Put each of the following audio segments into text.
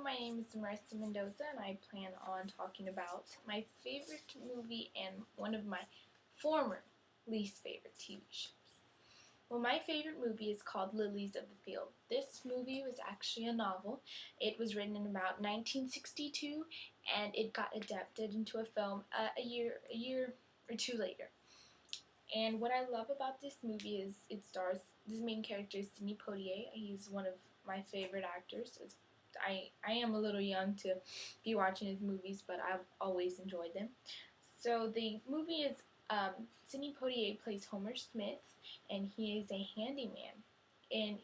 my name is Marissa Mendoza, and I plan on talking about my favorite movie and one of my former least favorite TV shows. Well, my favorite movie is called Lilies of the Field. This movie was actually a novel. It was written in about 1962, and it got adapted into a film a year or two later. And what I love about this movie is it stars, this main character is Sidney Poitier. He's one of my favorite actors. I am a little young to be watching his movies, but I've always enjoyed them. So the movie is, Sidney Poitier plays Homer Smith, and he is a handyman. And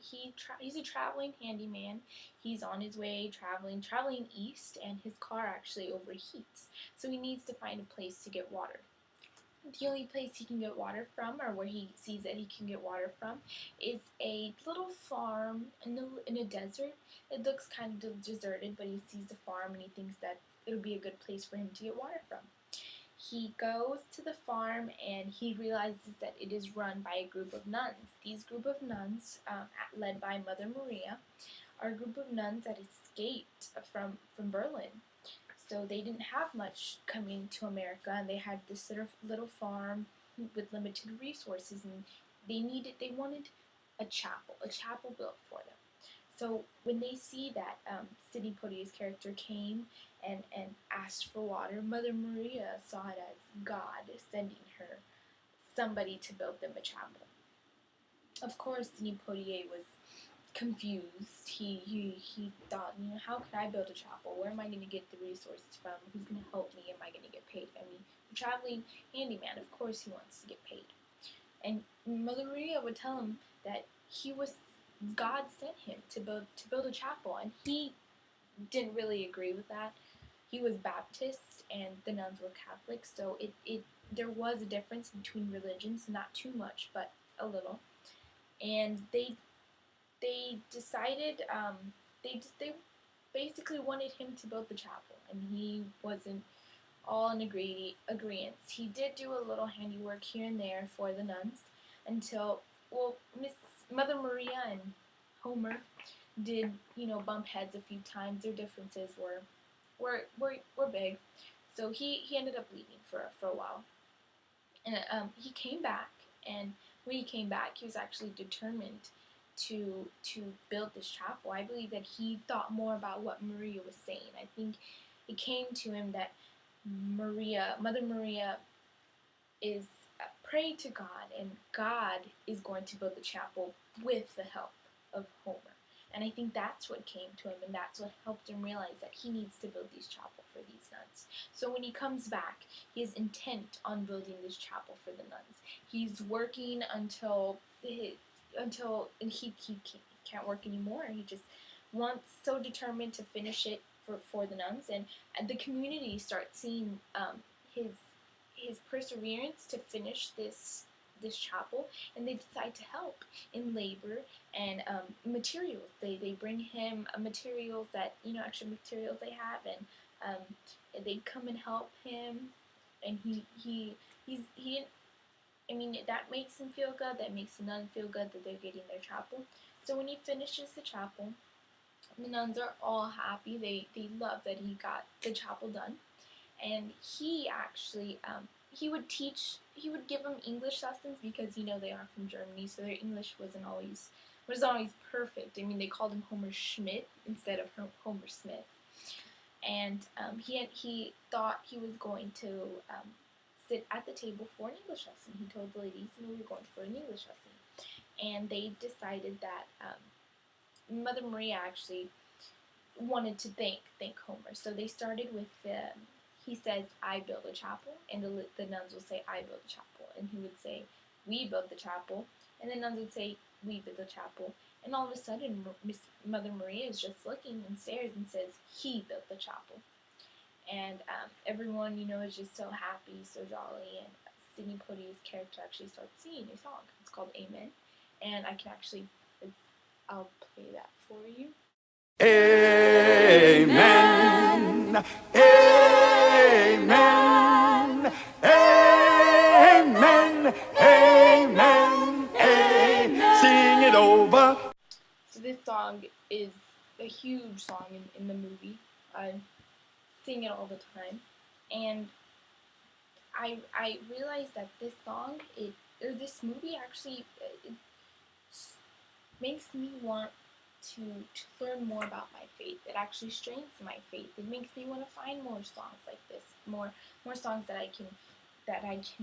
he's a traveling handyman. He's on his way traveling east, and his car actually overheats. So he needs to find a place to get water. The only place he can get water from, or where he sees that he can get water from, is a little farm in a desert. It looks kind of deserted, but he sees the farm and he thinks that it'll be a good place for him to get water from. He goes to the farm and he realizes that it is run by a group of nuns. These group of nuns, led by Mother Maria, are a group of nuns that escaped from Berlin. So they didn't have much coming to America, and they had this little farm with limited resources, and they wanted a chapel built for them. So when they see that Sidney Poitier's character came and asked for water, Mother Maria saw it as God sending her somebody to build them a chapel. Of course, Sidney Poitier was confused. He thought, how can I build a chapel? Where am I going to get the resources from? Who's going to help me? Am I going to get paid? I mean, a traveling handyman, of course he wants to get paid. And Mother Maria would tell him that God sent him to build a chapel, and he didn't really agree with that. He was Baptist, and the nuns were Catholic, so there was a difference between religions, not too much, but a little. And they decided, they basically wanted him to build the chapel, and he wasn't all in agreement. He did do a little handiwork here and there for the nuns until, Mother Maria and Homer did, bump heads a few times. Their differences were big, so he ended up leaving for a while. And he came back, and when he came back, he was actually determined to build this chapel. I believe that he thought more about what Maria was saying. I think it came to him that Mother Maria is praying to God, and God is going to build the chapel with the help of Homer. And I think that's what came to him, and that's what helped him realize that he needs to build this chapel for these nuns. So when he comes back, he is intent on building this chapel for the nuns. He's working until he can't work anymore. He just wants, so determined to finish it for the nuns, and the community starts seeing his perseverance to finish this chapel, and they decide to help in labor and materials. They bring him materials that, extra materials they have, and they come and help him, and he didn't. I mean, that makes him feel good. That makes the nuns feel good that they're getting their chapel. So when he finishes the chapel, the nuns are all happy. They love that he got the chapel done, and he actually he would give them English lessons because they are from Germany, so their English wasn't always perfect. I mean, they called him Homer Schmidt instead of Homer Smith, and he thought he was going to sit at the table for an English lesson. He told the ladies, we were going for an English lesson, and they decided that Mother Maria actually wanted to thank Homer. So they started with he says, "I build a chapel," and the nuns will say, "I build a chapel," and he would say, "We build the chapel," and the nuns would say, "We build the chapel," and all of a sudden, Mother Maria is just looking and stares and says, "He built the chapel." And everyone, is just so happy, so jolly, and Sidney Poitier's character actually starts singing a song. It's called Amen, and I'll play that for you. Amen, amen, amen, amen, amen. Sing it over. So this song is a huge song in the movie. I sing it all the time, and I realized that this song this movie actually it makes me want to learn more about my faith. It actually strengthens my faith. It makes me want to find more songs like this, more songs that I can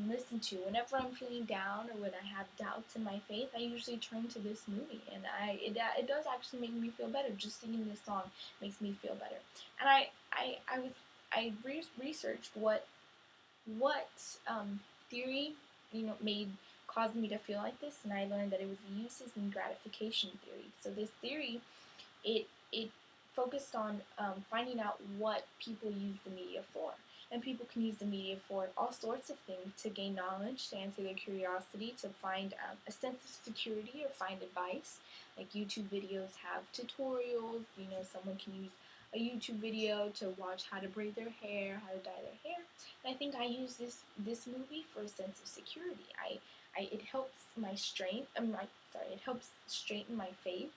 listen to whenever I'm feeling down or when I have doubts in my faith. I usually turn to this movie, and it does actually make me feel better. Just singing this song makes me feel better. And I researched what theory made caused me to feel like this, and I learned that it was the uses and gratification theory. So this theory, it focused on finding out what people use the media for. And people can use the media for all sorts of things: to gain knowledge, to answer their curiosity, to find a sense of security or find advice. Like YouTube videos have tutorials. Someone can use a YouTube video to watch how to braid their hair, how to dye their hair. And I think I use this movie for a sense of security. It helps my strength. It helps strengthen my faith,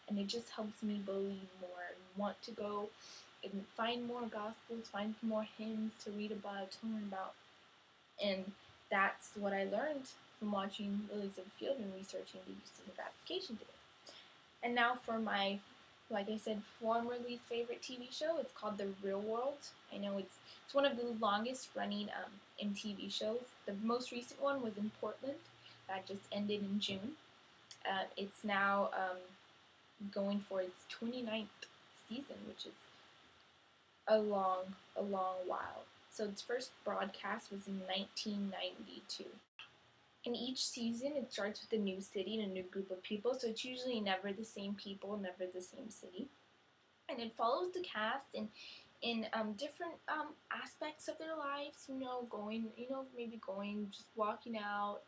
and it just helps me believe more and want to go and find more gospels, find more hymns to read about, to learn about. And that's what I learned from watching Lilies of the Field and researching the uses of gratification theory. And now for my, like I said, former least favorite TV show. It's called The Real World. I know it's one of the longest running MTV shows. The most recent one was in Portland. That just ended in June. It's now going for its 29th season, which is a long while. So its first broadcast was in 1992. And each season, it starts with a new city and a new group of people, so it's usually never the same people, never the same city. And it follows the cast in different aspects of their lives, just walking out,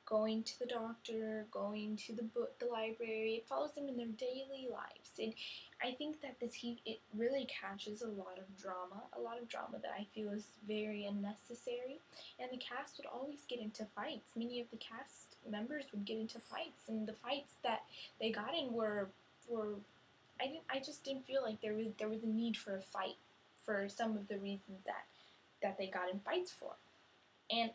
going to the doctor, going to the library. It follows them in their daily lives. And I think that it really catches a lot of drama that I feel is very unnecessary. And the cast would always get into fights. Many of the cast members would get into fights, and the fights that they got in were I just didn't feel like there was a need for a fight for some of the reasons that they got in fights for. And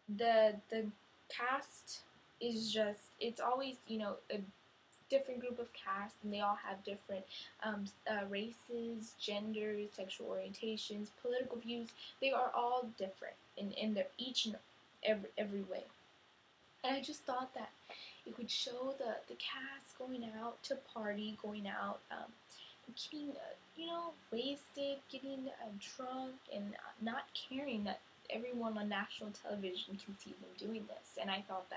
the cast is just, it's always a different group of cast, and they all have different races, genders, sexual orientations, political views. They are all different in their each and every way. And I just thought that it would show the cast going out to party, going out, getting, wasted, getting drunk, and not caring that everyone on national television can see them doing this. And I thought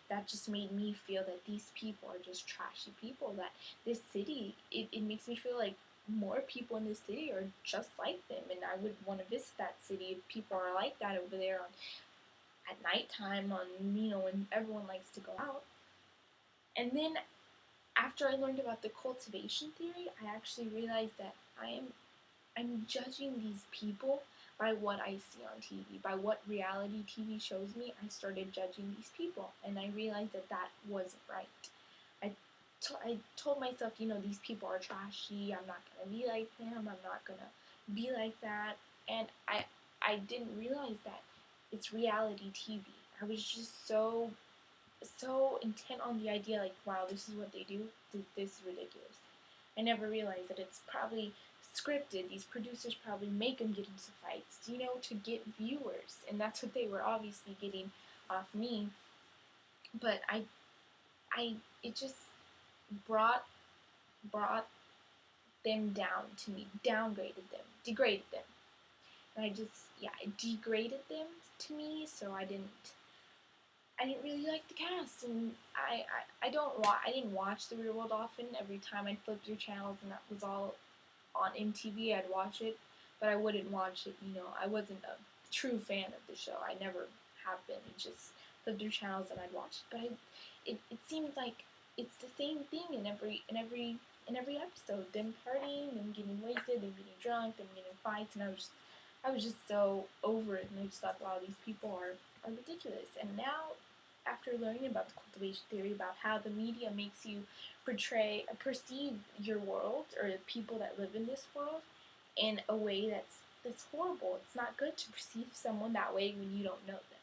that just made me feel that these people are just trashy people, that this city, it makes me feel like more people in this city are just like them, and I would want to visit that city if people are like that over there at nighttime, when everyone likes to go out. And then after I learned about the cultivation theory, I actually realized that I'm judging these people by what I see on TV, by what reality TV shows me. I started judging these people, and I realized that wasn't right. I told myself, these people are trashy. I'm not gonna be like them. I'm not gonna be like that. And I didn't realize that it's reality TV. I was just so intent on the idea, like, wow, this is what they do. This is ridiculous. I never realized that it's probably scripted. These producers probably make them get into fights, to get viewers, and that's what they were obviously getting off me. But it just brought them down to me, downgraded them, degraded them, and it degraded them to me. So I didn't really like the cast, and I didn't watch The Real World often. Every time I'd flip through channels and that was all on MTV, I'd watch it, but I wouldn't watch it. I wasn't a true fan of the show. I never have been. I just flip through channels and I'd watch it. But it seems like it's the same thing in every episode. Them partying, them getting wasted, them getting drunk, them getting fights, and I was just so over it, and I just thought, wow, these people are ridiculous. And now after learning about the cultivation theory, about how the media makes you perceive your world or the people that live in this world in a way that's horrible. It's not good to perceive someone that way when you don't know them.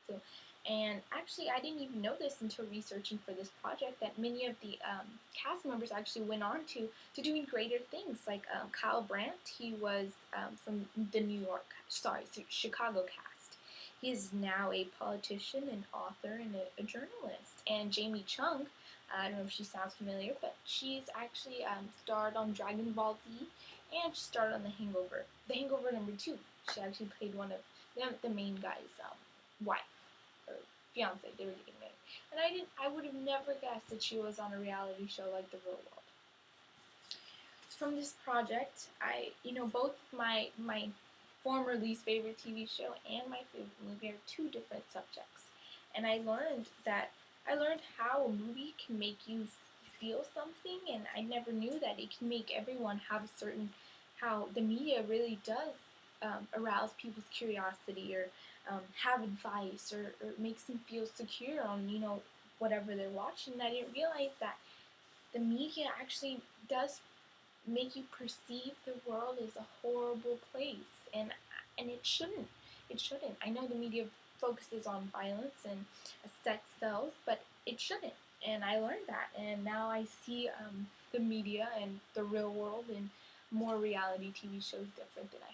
So, and actually, I didn't even know this until researching for this project that many of the cast members actually went on to doing greater things. Like Kyle Brandt, he was from the Chicago cast. He is now a politician, an author, and a journalist. And Jamie Chung, I don't know if she sounds familiar, but she's actually starred on Dragon Ball Z, and she starred on The Hangover #2. She actually played one of the main guy's wife or fiance. They were getting married, and I would have never guessed that she was on a reality show like The Real World. From this project, both my former least favorite TV show and my favorite movie are two different subjects, and I learned how a movie can make you feel something, and I never knew that it can make everyone have a certain how the media really does arouse people's curiosity or have advice or makes them feel secure on whatever they're watching. And I didn't realize that the media actually does make you perceive the world as a horrible place, and it shouldn't. It shouldn't. I know the media focuses on violence and sex sells, but it shouldn't. And I learned that, and now I see the media and the real world and more reality TV shows different than I